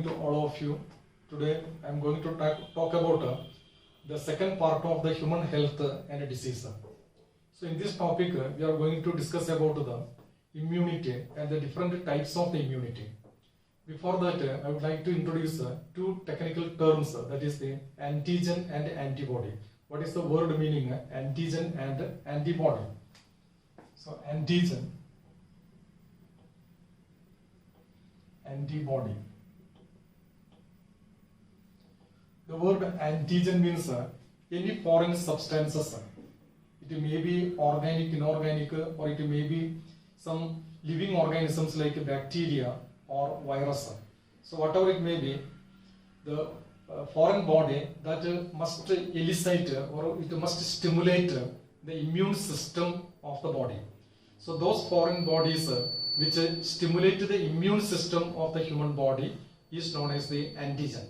to all of you. Today I am going to talk about the second part of the human health and disease. So in this topic we are going to discuss about the immunity and the different types of the immunity. Before that I would like to introduce two technical terms, that is the antigen and antibody. What is the word meaning antigen and antibody? So antigen, antibody. The word antigen means any foreign substances. It may be organic, inorganic, or it may be some living organisms like bacteria or virus. So whatever it may be, the foreign body that must elicit or it must stimulate the immune system of the body. So those foreign bodies which stimulate the immune system of the human body is known as the antigen.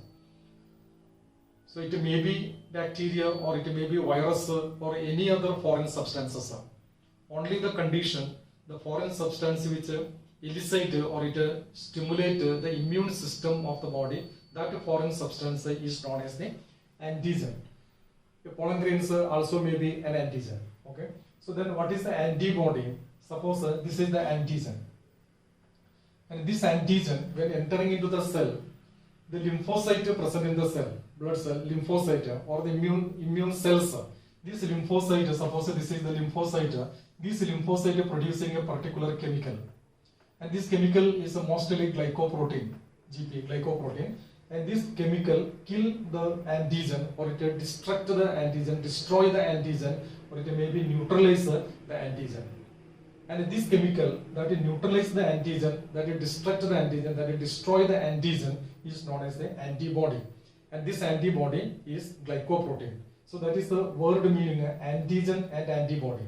So it may be bacteria or it may be virus or any other foreign substances. Only the condition, the foreign substance which elicit or it stimulate the immune system of the body, that foreign substance is known as the antigen. The pollen grains also may be an antigen. Okay. So then what is the antibody? Suppose this is the antigen. And this antigen, when entering into the cell, the lymphocyte present in the cell, blood cell, lymphocyte or the immune cells, this lymphocyte, suppose this is the lymphocyte, this lymphocyte producing a particular chemical. And this chemical is mostly glycoprotein, GP, glycoprotein. And this chemical kill the antigen or it destruct the antigen, destroy the antigen, or it may be neutralize the antigen. And this chemical that it neutralize the antigen, that it destruct the antigen, that it destroy the antigen is known as the antibody. And this antibody is glycoprotein. So that is the word meaning antigen and antibody.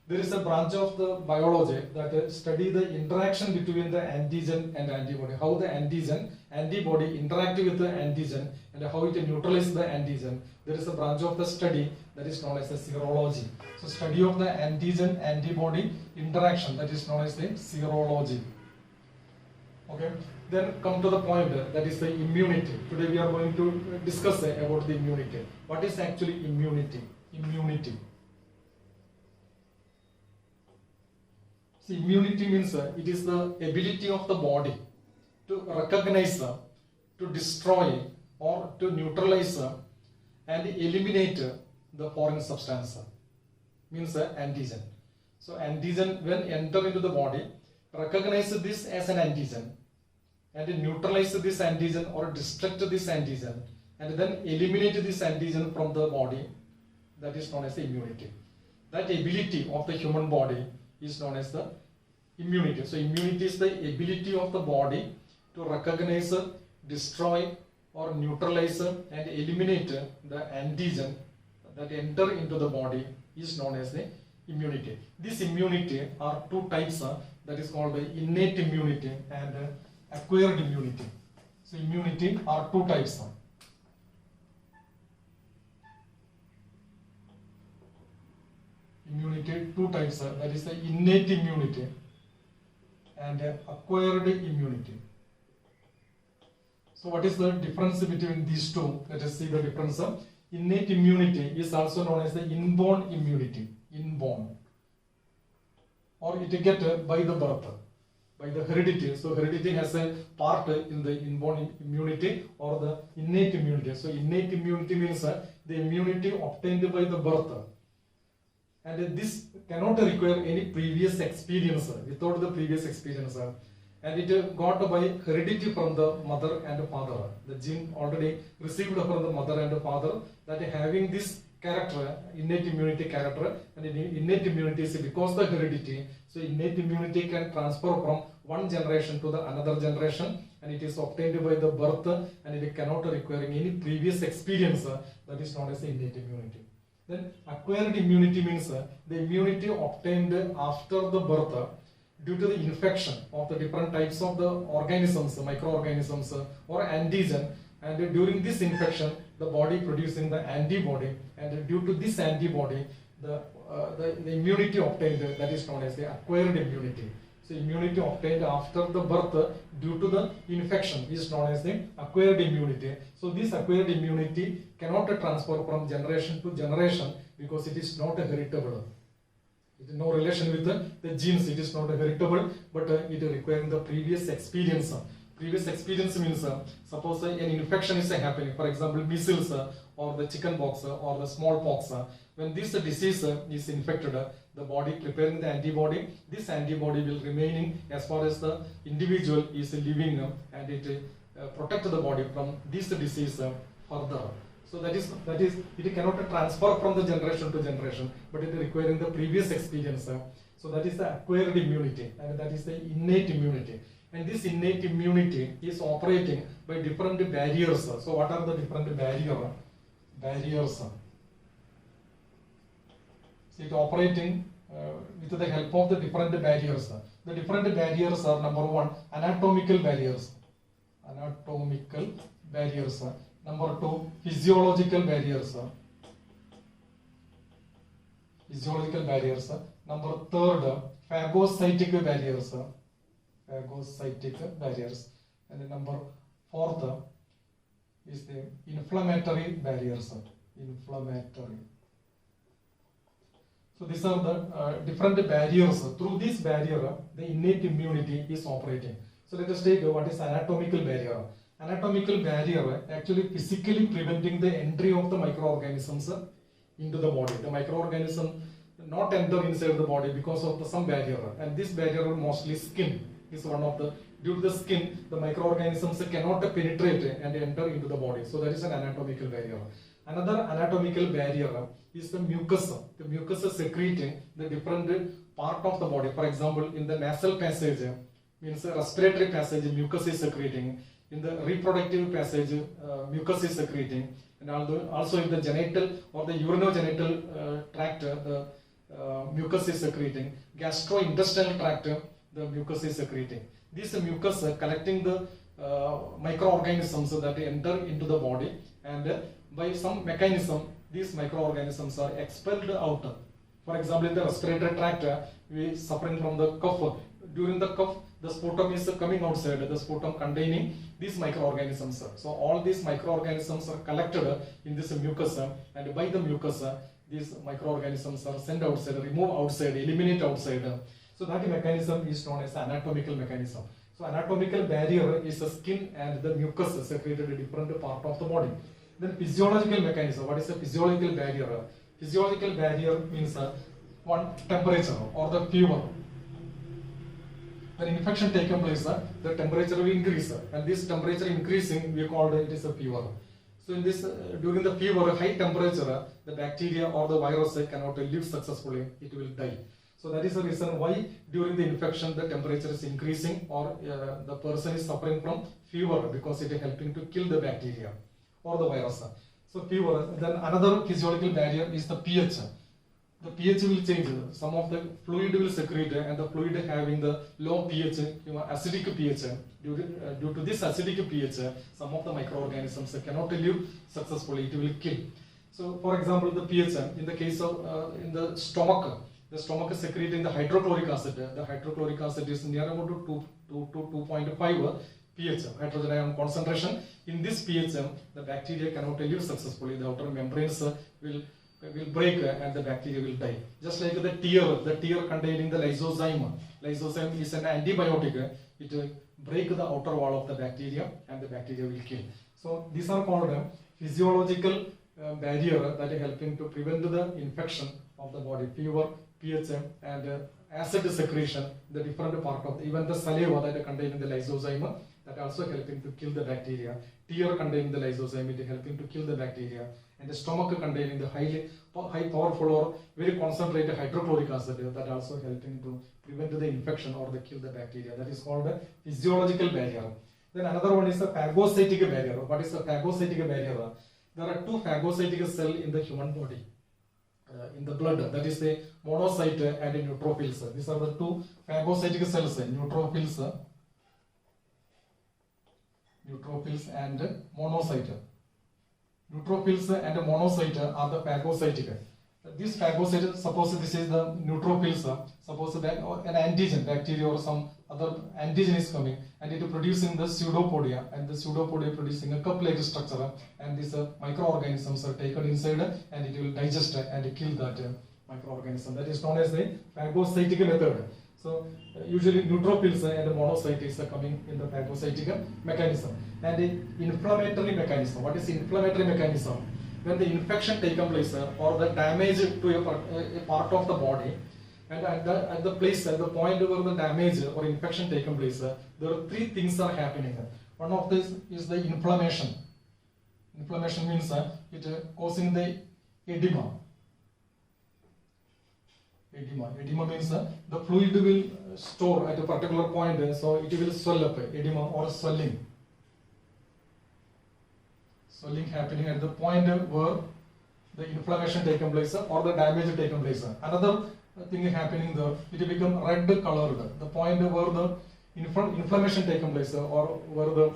There is a branch of the biology that study the interaction between the antigen and antibody, how the antigen, antibody interact with the antigen and how it neutralizes the antigen. There is a branch of the study that is known as the serology. So study of the antigen antibody interaction, that is known as the serology. Okay. Then come to the point that is the immunity. Today we are going to discuss about the immunity. What is actually immunity? Immunity. See, immunity means it is the ability of the body to recognize, to destroy or to neutralize and eliminate the foreign substance. Means antigen. So antigen when enter into the body, recognize this as an antigen and neutralize this antigen or destruct this antigen and then eliminate this antigen from the body, that is known as the immunity. That ability of the human body is known as the immunity. So immunity is the ability of the body to recognize, destroy or neutralize and eliminate the antigen that enter into the body is known as the immunity. This immunity are two types, that is called the innate immunity and acquired immunity. So immunity are two types. Immunity two types, that is the innate immunity and acquired immunity. So what is the difference between these two? Let us see the difference. Innate immunity is also known as the inborn immunity. Inborn. Or it get by the birth, by the heredity. So heredity has a part in the inborn immunity or the innate immunity. So innate immunity means the immunity obtained by the birth. And this cannot require any previous experience, without the previous experience. And it got by heredity from the mother and father. The gene already received from the mother and father, that having this character, innate immunity character, and innate immunity is because the heredity. So innate immunity can transfer from one generation to the another generation, and it is obtained by the birth, and it cannot require any previous experience. That is known as the innate immunity. Then acquired immunity means the immunity obtained after the birth due to the infection of the different types of the organisms, microorganisms or antigen, and during this infection the body producing the antibody, and due to this antibody the immunity obtained, that is known as the acquired immunity. So immunity obtained after the birth due to the infection is known as the acquired immunity. So this acquired immunity cannot transfer from generation to generation because it is not heritable. It is no relation with the genes. It is not heritable, but it requiring the previous experience. Previous experience means suppose an infection is happening, for example measles or the chicken pox or the smallpox. When this disease is infected, the body preparing the antibody, this antibody will remaining as far as the individual is living and it protect the body from this disease further. So that is it cannot transfer from the generation to generation, but it requiring the previous experience. So that is the acquired immunity, and that is the innate immunity. And this innate immunity is operating by different barriers. So what are the different barriers? So it operating with the help of the different barriers. The different barriers are: number one, anatomical barriers. Anatomical barriers. Number two, physiological barriers. Physiological barriers. Number third, phagocytic barriers. Phagocytic barriers. And the number fourth is the inflammatory barriers. Inflammatory. So these are the different barriers. Through this barrier, the innate immunity is operating. So let us take what is anatomical barrier. Anatomical barrier actually physically preventing the entry of the microorganisms into the body. The microorganism not enter inside the body because of some barrier, and this barrier mostly skin is one of the, due to the skin the microorganisms cannot penetrate and enter into the body. So that is an anatomical barrier. Another anatomical barrier is the mucus. The mucus is secreting the different part of the body. For example, in the nasal passage, means respiratory passage, mucus is secreting. In the reproductive passage, mucus is secreting. And also in the genital or the urinogenital tract, the mucus is secreting. Gastrointestinal tract, the mucus is secreting. This mucus collecting the microorganisms that enter into the body, and by some mechanism these microorganisms are expelled out. For example, in the respiratory tract, we suffering from the cough. During the cough, the sputum is coming outside, the sputum containing these microorganisms. So all these microorganisms are collected in this mucus, and by the mucus these microorganisms are sent outside, remove outside, eliminate outside. So that mechanism is known as anatomical mechanism. So anatomical barrier is the skin and the mucus secreted in different part of the body. Then physiological mechanism. What is the physiological barrier? Physiological barrier means one, temperature or the fever. When infection taken place, the temperature will increase, and this temperature increasing we call it is a fever. So in this, during the fever, high temperature, the bacteria or the virus cannot live successfully, it will die. So that is the reason why during the infection the temperature is increasing, or the person is suffering from fever, because it is helping to kill the bacteria or the virus. So fever. Then another physiological barrier is the pH. The pH will change. Some of the fluid will secrete, and the fluid having the low pH, acidic pH. Due to this acidic pH, some of the microorganisms cannot live successfully. It will kill. So, for example, the pH in the case of in the stomach is secreting the hydrochloric acid. The hydrochloric acid is near about to 2.5 pH, hydrogen ion concentration. In this pH, the bacteria cannot live successfully. The outer membranes will break and the bacteria will die. Just like the tear containing the lysozyme. Lysozyme is an antibiotic. It will break the outer wall of the bacteria and the bacteria will kill. So these are called physiological barrier that is helping to prevent the infection of the body. Fever, pH, and acid secretion, the different part of even the saliva that is contained in the lysozyme, that also helping to kill the bacteria. Tear containing the lysozyme, it is helping to kill the bacteria. And the stomach containing the high powerful or very concentrated hydrochloric acid, that also helping to prevent the infection or the kill the bacteria. That is called a physiological barrier. Then another one is the phagocytic barrier. What is the phagocytic barrier? There are two phagocytic cells in the human body, in the blood. That is the monocyte and neutrophils. These are the two phagocytic cells, neutrophils and monocyte. Neutrophils and monocyte are the phagocytic. This phagocyte, suppose this is the neutrophils, suppose that an antigen, bacteria or some other antigen is coming and it is producing the pseudopodia, and the pseudopodia producing a cup-like structure, and these microorganisms are taken inside and it will digest and kill that microorganism. That is known as the phagocytic method. So usually neutrophils and monocytes are coming in the phagocytic mechanism. And the inflammatory mechanism. What is inflammatory mechanism? When the infection taken place or the damage to a part of the body, and at the point where the damage or infection taken place, there are three things are happening. One of this is the inflammation. Inflammation means it causing the edema. Edema means the fluid will store at a particular point, so it will swell up, edema or swelling. Swelling happening at the point where the inflammation taken place or the damage taken place. Another thing happening there, it become red colored. The point where the inflammation taken place or where the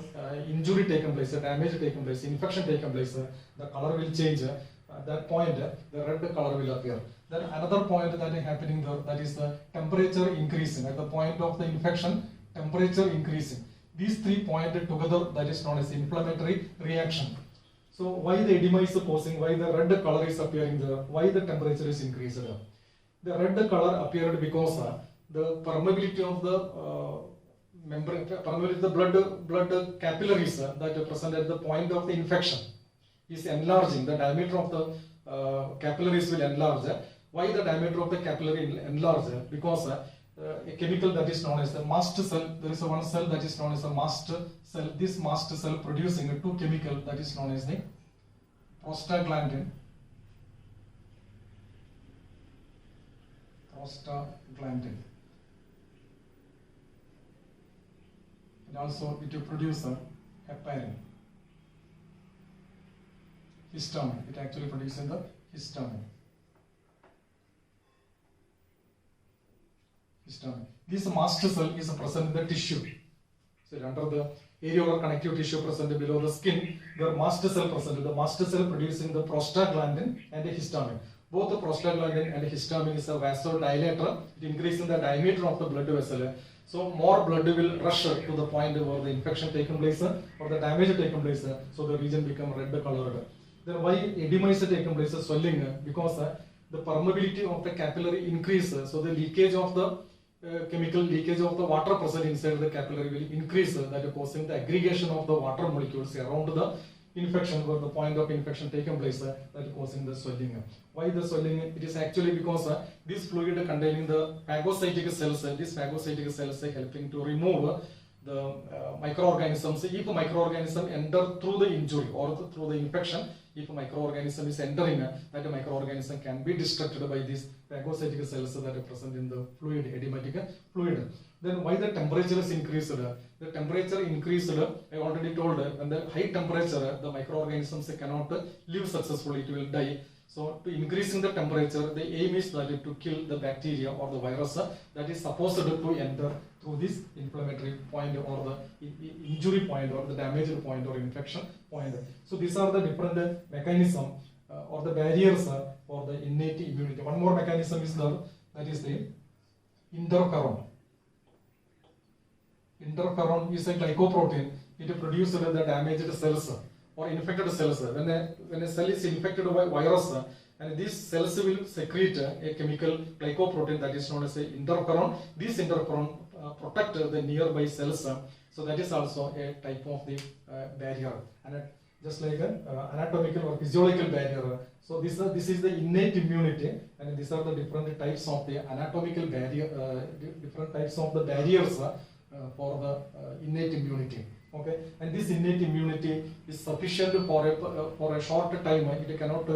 injury taken place, damage taken place, infection taken place, the color will change. At that point, the red color will appear. Then another point that is happening there, that is the temperature increasing. At the point of the infection, temperature increasing. These 3 points together, that is known as inflammatory reaction. So why the edema is causing, why the red color is appearing there, why the temperature is increased? The red color appeared because the permeability of the membrane, permeability of the blood capillaries that are present at the point of the infection is enlarging. The diameter of the capillaries will enlarge. Why the diameter of the capillary will enlarge? Because a chemical that is known as the mast cell, there is one cell that is known as a mast cell. This mast cell producing two chemicals that is known as the prostaglandin. And also it will produce heparin. Histamine. It actually produces the histamine. This mast cell is present in the tissue. So under the areolar connective tissue present below the skin, there are mast cell present. The mast cell producing the prostaglandin and the histamine. Both the prostaglandin and the histamine is a vasodilator. It increases the diameter of the blood vessel. So more blood will rush to the point where the infection taken place or the damage taken place. So the region become red colored. Then why edema is taken place, swelling? Because the permeability of the capillary increases. So the leakage of the chemical leakage of the water present inside the capillary will increase, that is causing the aggregation of the water molecules around the infection where the point of infection taken place, that is causing the swelling. Why the swelling? It is actually because this fluid containing the phagocytic cells, these phagocytic cells are helping to remove the microorganisms. If a microorganism enter through the injury or through the infection, if a microorganism is entering, that microorganism can be destructed by these phagocytic cells that are present in the fluid, edematic fluid. Then why the temperature is increased? The temperature increased, I already told, when the high temperature, the microorganisms cannot live successfully, it will die. So to increasing the temperature, the aim is that to kill the bacteria or the virus that is supposed to enter through this inflammatory point or the injury point or the damaged point or infection point. So these are the different mechanisms or the barriers for the innate immunity. One more mechanism is there, that is the interferon. Interferon is a glycoprotein. It produces the damaged cells or infected cells. When a cell is infected by virus, and these cells will secrete a chemical glycoprotein that is known as interferon. This interferon protect the nearby cells. So that is also a type of the barrier, and just like an anatomical or physiological barrier. So this is the innate immunity, and these are the different types of the anatomical barrier, different types of the barriers for the innate immunity. Okay, and this innate immunity is sufficient for a short time. It cannot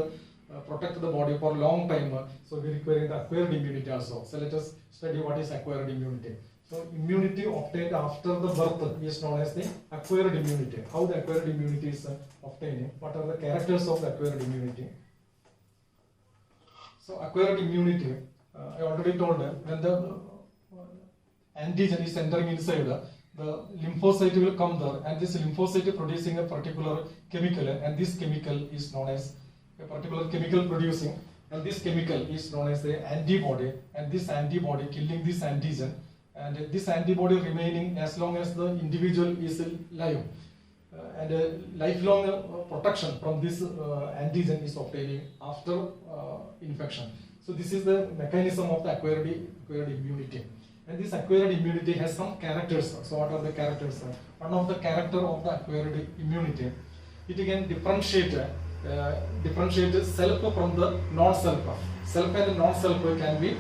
protect the body for a long time. So we require the acquired immunity also. So let us study what is acquired immunity. So immunity obtained after the birth is known as the acquired immunity. How the acquired immunity is obtained? What are the characters of the acquired immunity? So acquired immunity, I already told, when the antigen is entering inside, the lymphocyte will come there, and this lymphocyte producing a particular chemical, and this chemical is known as a particular chemical producing, and this chemical is known as the antibody, and this antibody killing this antigen, and this antibody remaining as long as the individual is alive, and lifelong protection from this antigen is obtaining after infection. So this is the mechanism of the acquired immunity. And this acquired immunity has some characters. So what are the characters? One of the character of the acquired immunity, it can differentiate self from the non-self. Self and non-self can be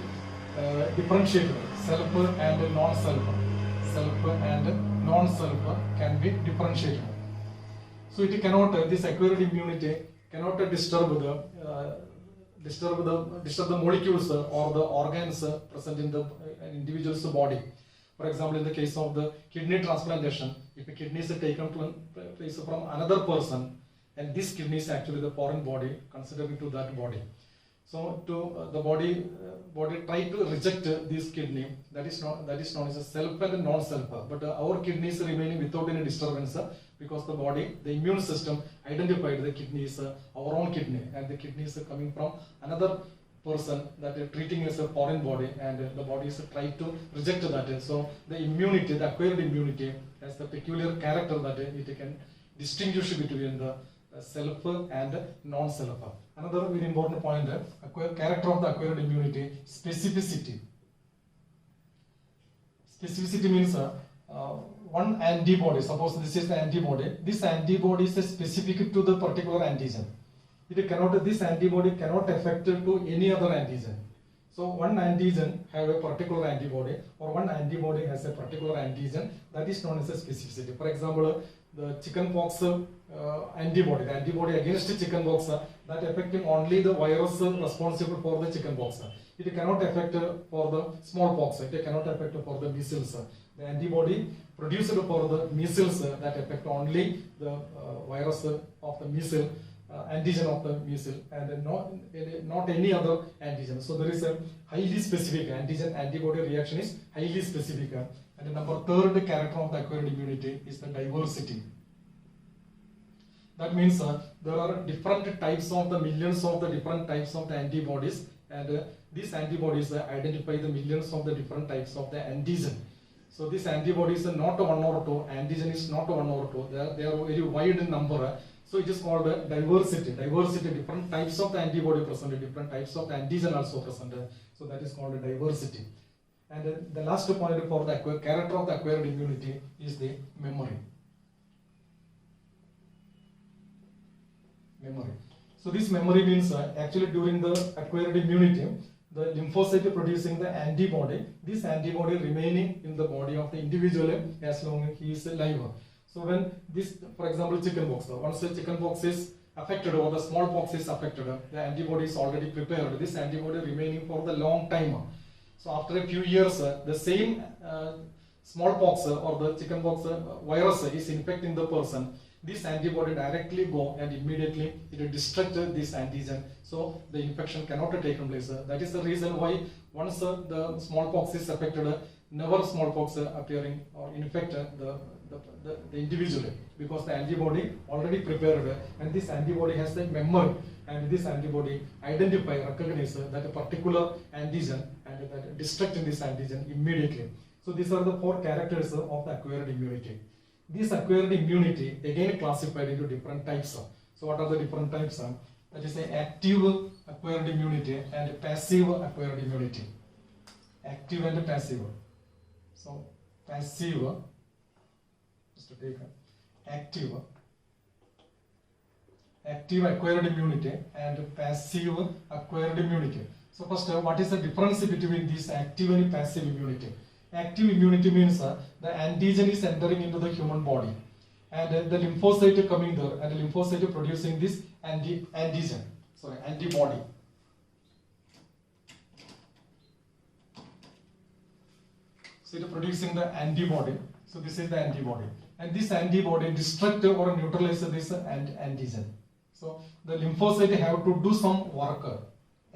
differentiated. Self and non-self. Self and non-self can be differentiated. So it cannot, this acquired immunity cannot disturb the molecules or the organs present in the individual's body. For example, in the case of the kidney transplantation, if a kidney is taken to place from another person, and this kidney is actually the foreign body considering to that body. So to the body try to reject this kidney, that is known as a self and non-self. But our kidney is remaining without any disturbance because the immune system identified the kidney is our own kidney, and the kidney is coming from another person that is treating as a foreign body, and the body is trying to reject that. So the immunity, the acquired immunity, has the peculiar character that it can distinguish between the self and non-self. Another very important point, character of the acquired immunity, specificity. Specificity means one antibody, suppose this is the antibody, this antibody is specific to the particular antigen. This antibody cannot affect to any other antigen. So one antigen have a particular antibody, or one antibody has a particular antigen, that is known as a specificity. For example, the chickenpox antibody, the antibody against chickenpox, that affecting only the virus responsible for the chickenpox. It cannot affect for the smallpox, it cannot affect for the measles. The antibody produced for the measles that affect only the virus of the measles, antigen of the measles, and not any other antigen. So there is a highly specific antibody reaction is highly specific. And the number third character of the acquired immunity is the diversity. That means there are different types of the millions of the different types of the antibodies, and these antibodies identify the millions of the different types of the antigen. So these antibodies are not one or two, antigen is not one or two, they are very wide in number. So it is called diversity. Diversity, different types of the antibody present, different types of the antigen also present. So that is called diversity. And the last point for the character of the acquired immunity is the memory. Memory. So this memory means actually during the acquired immunity, the lymphocyte producing the antibody, this antibody remaining in the body of the individual as long as he is alive. So when this, for example, chickenpox, once the chickenpox is affected or the smallpox is affected, the antibody is already prepared. This antibody remaining for the long time. So after a few years, the same smallpox or the chickenpox virus is infecting the person. This antibody directly go and immediately it destruct this antigen. So the infection cannot take place. That is the reason why once the smallpox is affected, never smallpox appearing or infect the individual, because the antibody already prepared, and this antibody has the memory, and this antibody recognize that a particular antigen and that destructing this antigen immediately. So these are the four characters of the acquired immunity. This acquired immunity again classified into different types. So what are the different types? That is the active acquired immunity and passive acquired immunity. Active and passive. So passive, just to take active acquired immunity and passive acquired immunity. So first, what is the difference between this active and passive immunity? Active immunity means the antigen is entering into the human body, and the lymphocyte coming there, and the lymphocyte producing this antibody. So it is producing the antibody. So this is the antibody, and this antibody destruct or neutralize this antigen. So the lymphocyte have to do some work,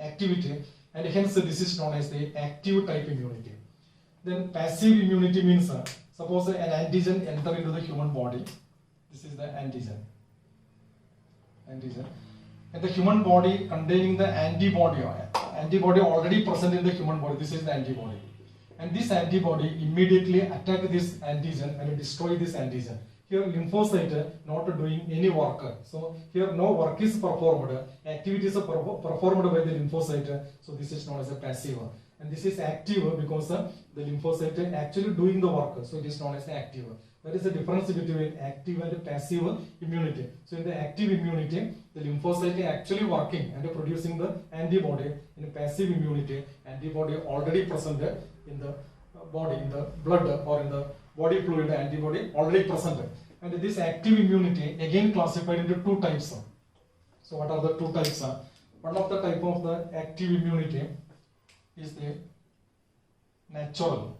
activity, and hence this is known as the active type immunity. Then passive immunity means suppose an antigen enter into the human body. This is the antigen. and the human body containing the antibody already present in the human body. This is the antibody, and this antibody immediately attack this antigen and destroy this antigen. Here lymphocyte not doing any work, so here no work is performed, activities are performed by the lymphocyte, so this is known as a passive. And this is active because the lymphocyte actually doing the work, so it is known as active. That is the difference between active and passive immunity. So in the active immunity, the lymphocyte actually working and producing the antibody. In passive immunity, antibody already present in the body, in the blood or in the body fluid, antibody already present. And this active immunity again classified into two types. So what are the two types? One of the type of the active immunity is the natural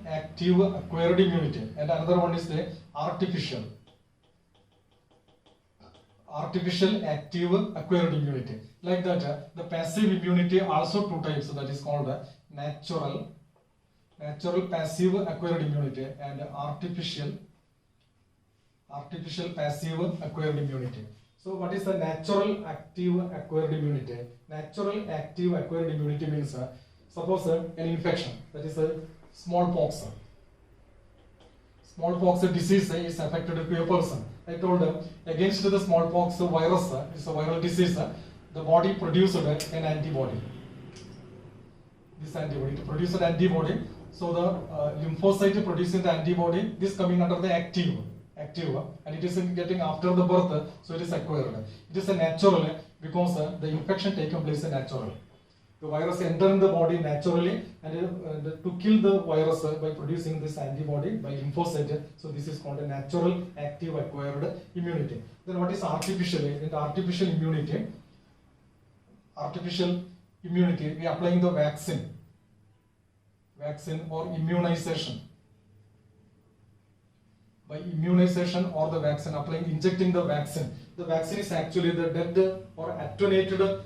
active acquired immunity, and another one is the artificial active acquired immunity. Like that, the passive immunity also two types, that is called natural passive acquired immunity and artificial passive acquired immunity. So what is the natural active acquired immunity? Natural active acquired immunity means suppose an infection, that is a smallpox disease is affected to a person. I told against the smallpox virus, it's a viral disease, the body produced an antibody. This antibody to produce an antibody. So the lymphocyte producing the antibody, this coming under the active, and it is getting after the birth, so it is acquired. It is a natural because the infection taken place is natural. The virus enter in the body naturally, and to kill the virus by producing this antibody by lymphocyte. So this is called a natural active acquired immunity. Then what is artificial? In the artificial immunity, we are applying the vaccine or immunization. By immunization or the vaccine, injecting the vaccine. The vaccine is actually the dead or attenuated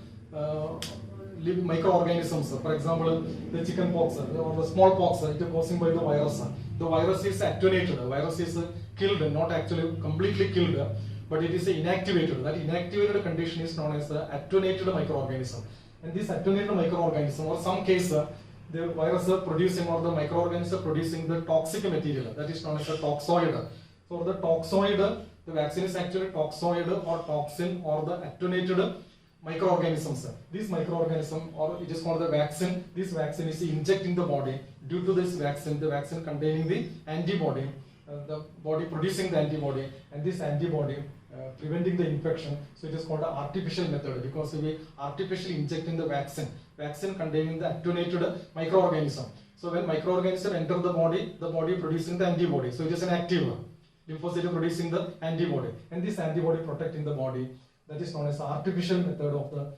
microorganisms. For example, the chicken pox or the smallpox, it is caused by the virus. The virus is attenuated. The virus is killed, not actually completely killed, but it is inactivated. That inactivated condition is known as the attenuated microorganism. And this attenuated microorganism, or some case, the virus producing or the microorganism producing the toxic material, that is known as a toxoid. For the toxoid, the vaccine is actually toxoid or toxin or the attenuated microorganisms. This microorganism, or it is called the vaccine, this vaccine is injecting the body. Due to this vaccine, the vaccine containing the antibody, the body producing the antibody, and this antibody preventing the infection. So it is called an artificial method because we artificially injecting the vaccine containing the attenuated microorganism. So when microorganism enter the body producing the antibody. So it is an active lymphocyte producing the antibody, and this antibody protecting the body. That is known as artificial method of the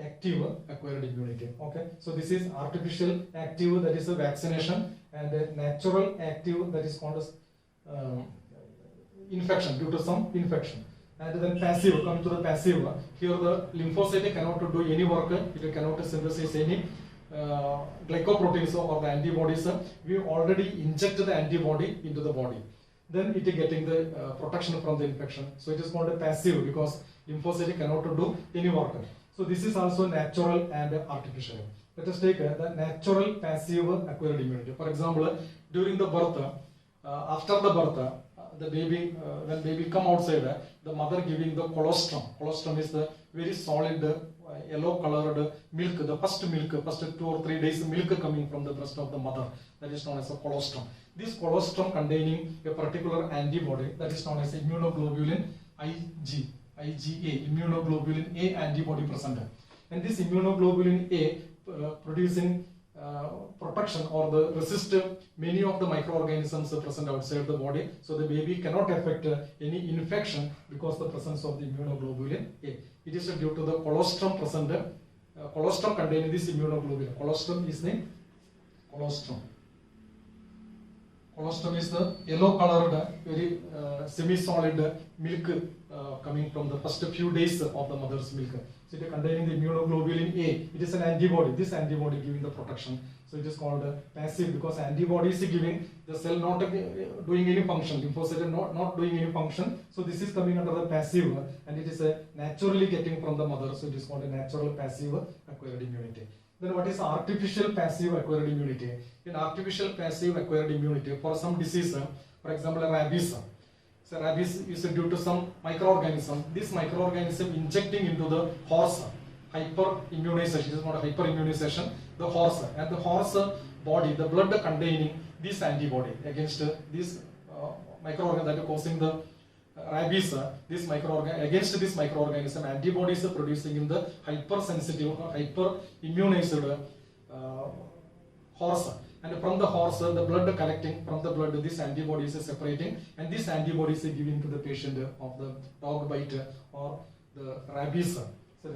active acquired immunity. Okay, so this is artificial active, that is a vaccination, and natural active, that is called as infection, due to some infection. And then passive, come to the passive. Here the lymphocyte cannot do any work, it cannot synthesize any glycoproteins or the antibodies. We already inject the antibody into the body. Then it is getting the protection from the infection. So it is called a passive because lymphocyte cannot do any work. So this is also natural and artificial. Let us take the natural passive acquired immunity. For example, during the birth, after the birth, the baby, when baby come outside, the mother giving the colostrum. Colostrum is the very solid yellow colored milk, the first 2 or 3 days milk coming from the breast of the mother. That is known as a colostrum. This colostrum containing a particular antibody, that is known as immunoglobulin IgA, immunoglobulin A antibody present. And this immunoglobulin A producing protection or the resist many of the microorganisms present outside the body, so the baby cannot affect any infection because the presence of the immunoglobulin A. It is due to the colostrum present, colostrum containing this immunoglobulin. Colostrum is the colostrum Colostrum is the yellow colored, very semi-solid milk coming from the first few days of the mother's milk. So it is containing the immunoglobulin A. It is an antibody. This antibody giving the protection. So it is called passive because antibody is giving the cell not doing any function. Lymphocyte not doing any function. So this is coming under the passive and it is naturally getting from the mother. So it is called a natural passive acquired immunity. Then what is artificial passive acquired immunity? In artificial passive acquired immunity for some disease, for example rabies. So rabies is due to some microorganism. This microorganism injecting into the horse, hyperimmunization. It is not a hyperimmunization. The horse and the horse body, the blood containing this antibody against this microorganism that is causing the rabies. This against this microorganism, antibodies are producing in the hypersensitive, hyperimmunized horse. And from the horse, the blood collecting from the blood, this antibodies is separating, and this antibodies is given to the patient of the dog bite or the rabies.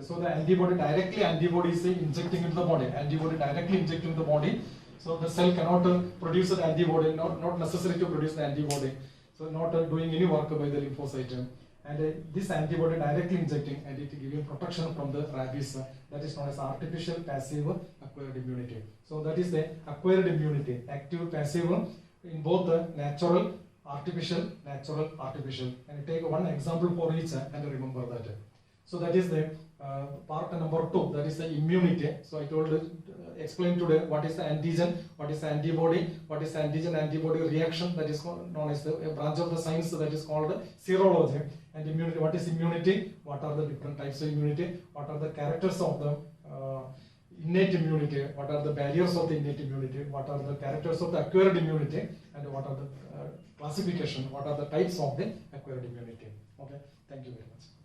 So the antibody is injecting into the body. Antibody directly injecting into the body. So the cell cannot produce the antibody, not necessary to produce the antibody. So not doing any work by the lymphocyte. And this antibody directly injecting and it giving protection from the rabies. That is known as artificial passive acquired immunity. So that is the acquired immunity, active, passive in both the natural, artificial. And you take one example for each and remember that. So that is the part number 2, that is the immunity. So I explained today what is the antigen, what is the antibody, what is the antigen-antibody reaction, that is known as a branch of the science that is called serology. And immunity, what is immunity, what are the different types of immunity, what are the characters of the innate immunity, what are the barriers of the innate immunity, what are the characters of the acquired immunity, and what are the classification, what are the types of the acquired immunity. Okay, thank you very much.